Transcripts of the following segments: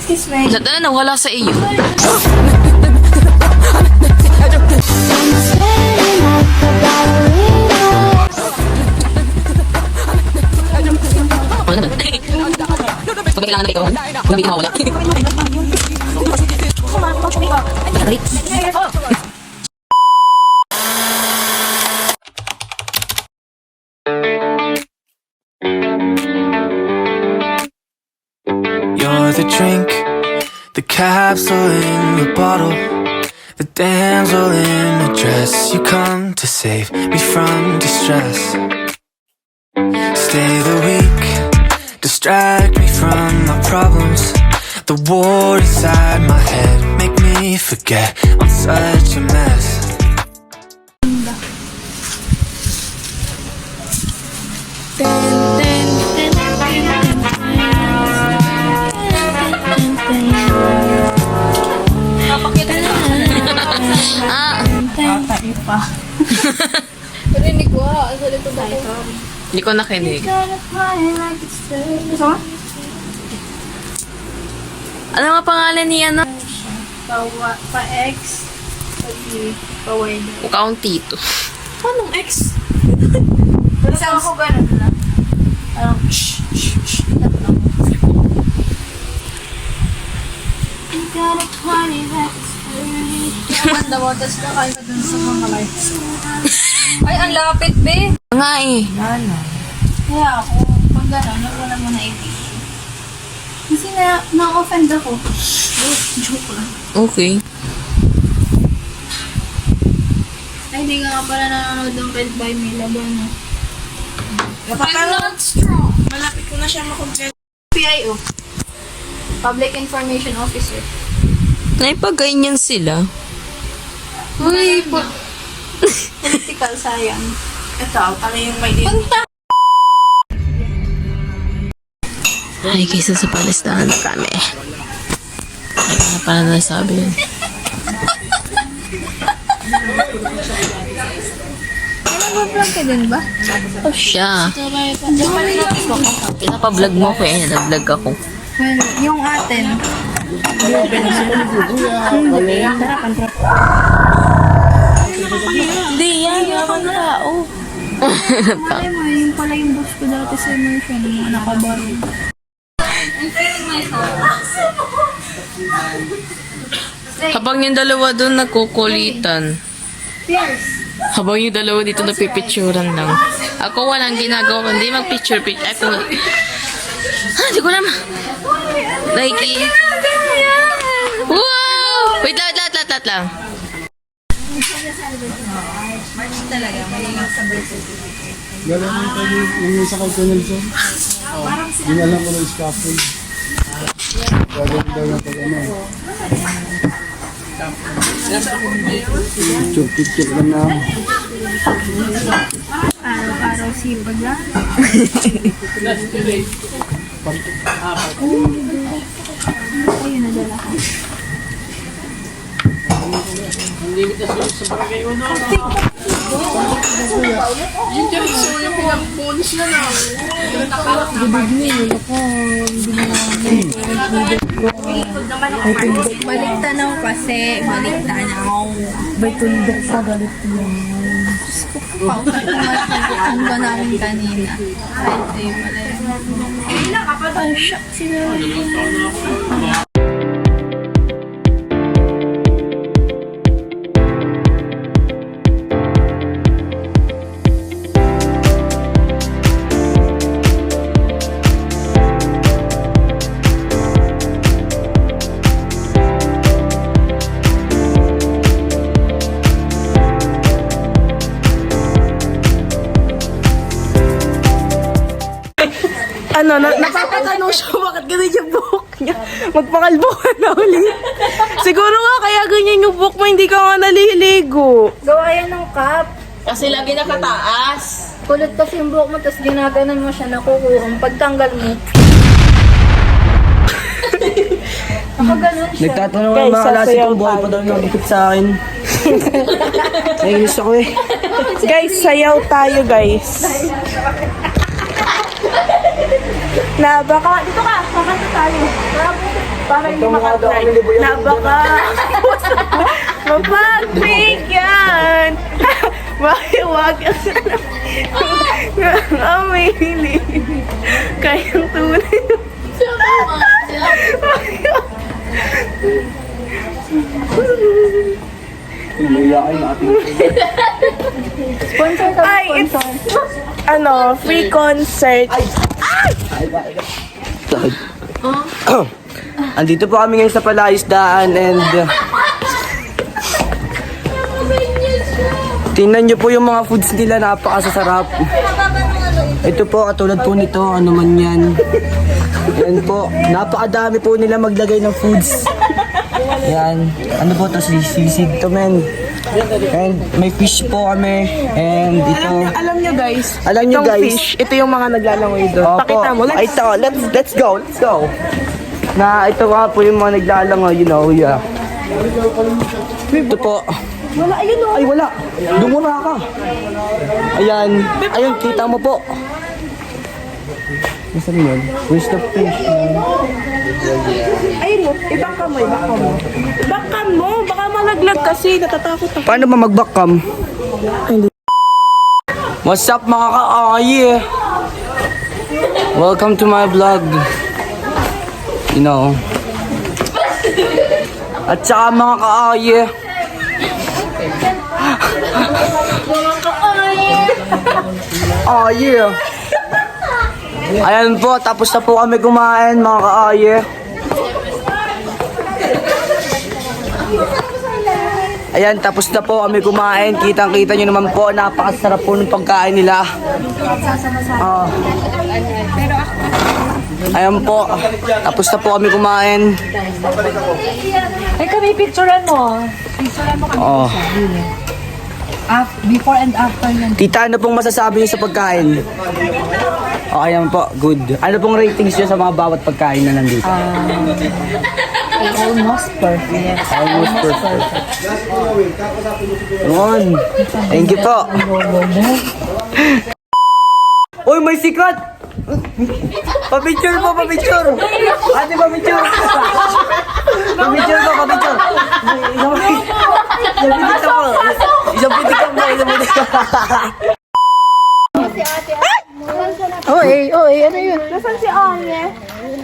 Excuse me. Lahat na nawala sa iyo. Pag kailangan na ito, kung hindi mawala. You're the drink, the capsule in the bottle, the damsel in a dress. You come to save me from distress. Stay the week, distract me from my problems. The war inside my head make me forget I'm such a mess. Pa. Parinig ko ha. Sa likod ako. Hindi ko nakinig. Ano nga pangalan niya, no? Pa-X. Pa-Y. Mukhang tito. Anong X? Isang ako ganun na. Parang shh. Tatlong. You got a funny that's Amanda mo, tapos nakain ka dun sa mga lights. Ay, ang lapit, be. Nga eh. Kaya ako, pag gano'n, wala mo na i-video. Kasi na-offend ako. Joke lang. Okay. Ay, hindi ka nga pala nanonood ng Red by Mila ba, no? I'm not strong. Malapit ko na siya makomplete. PIO. Public Information Officer. Naipaganyan sila. Uy, political science. Ito, pala yung may din. Ay, kaysa sa palistahan na kami. Ay, ano pa na nasabi yun? Nag-vlog ka din ba? Oh, siya. Pinapablog mo ko eh. Nag-vlog ako. Well, yung atin. Hindi yan. Yung tao. Malay mo, yung pala yung boss ko dati sa immersion, yung mga nakabaro. Habang yung dalawa doon nagkukulitan. Yes. Habang yung dalawa dito napipicturan lang. Ako walang ginagawa. Hindi mag-picture. Ako, hindi ko naman. Nike. Wow! Wait, lahat lang. Gano'n yung tayo yung isa kay Nelson? Yung alam ko ng scaffold. Gano'n daw yung pag-ano. Picture lang na. Araw-araw sipag lang. Ayun, nadala ko. Balik tanaw kasi. Balik tanaw. May tundok sa galit mo. Pautat naman ba namin kanina. Ay, pala yun. Ay, shock sila. Napapatanong siya bakit ganun yung buhok niya. Magpakalbo ka na ulit. Siguro nga kaya ganyan yung buhok mo, hindi ka nga naliligo. Gawa yan ng cup. Kasi lagi nakataas. Kulot kasi yung buhok mo, tapos ginaganon mo siya, nakukuhang. Pagtanggal mo, nakaganon siya. Nagtatanong Guys, ang mga klase sasayaw kong buhay tayo. pa daw nakikip sa akin. Naiinis ako eh. Guys, sayaw tayo guys. Dito ka, kakanta tayo. Para hindi makatry. Mapagbigyan. Wag amili. Kayang tunay. Ay, it's free concert. Andito po kami ngayon sa Palaisdaan and tingnan nyo po yung mga foods nila, napakasasarap. Ito po, katulad po nito, ano man yan. Yan po, napakadami po nila maglagay ng foods. Yan, ano po to, sisig to men. And may fish po kami and ito. Alam nyo guys, Alam nyo itong guys, fish, ito yung mga naglalangoy doon. Opo. Pakita mo. Ay, ito, let's go. Na ito nga po yung mga naglalangoy, you know, yeah. Ito po. Wala, ayun o. Ay, wala. Dumura ka. Ayan. Ayun, kita mo po. Nasaan yun? Where's the fish? Ayun o, ibaka mo. Baka mo, baka malaglag kasi, natatakot ako. Paano ba mag-backcam? What's up mga ka-ayi? Welcome to my vlog. You know. At saka mga ka-ayi. Oh yeah. Ayan po, tapos na po kami kumain mga ka-ayi. Ayan, tapos na po kami kumain. Kitang-kita nyo naman po, napakasarap po ng pagkain nila. Ayan po, tapos na po kami kumain. Ay, kami picturean mo. Picturean mo kami. Oh. Before and after yan. Tita, ano pong masasabi niyo sa pagkain? Oh, ayan po, good. Ano pong ratings niyo sa mga bawat pagkain na nandito? Almost perfect. Almost perfect. Yun. Thank you po. Uy, may sikat! Pa-picture po, pa-picture! Ate, pa-picture! Pa-picture po, pa-picture! Isang pitik ako! Isang pitik ako! Isang pitik ako! Oy, ano yun? Nasaan si Anye?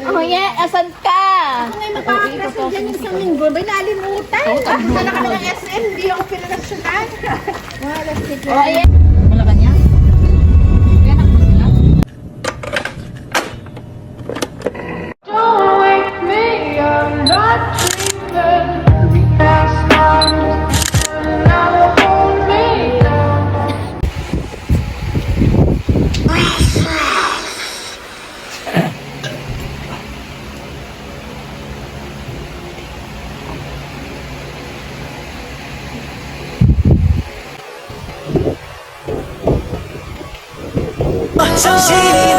Oh yeah, asan ka? Ngayon magpapakasal dyan yung isang linggo, may nalimutan. Punta na kami ng SM, hindi ako pinanasyonan. Oh yeah. 정신이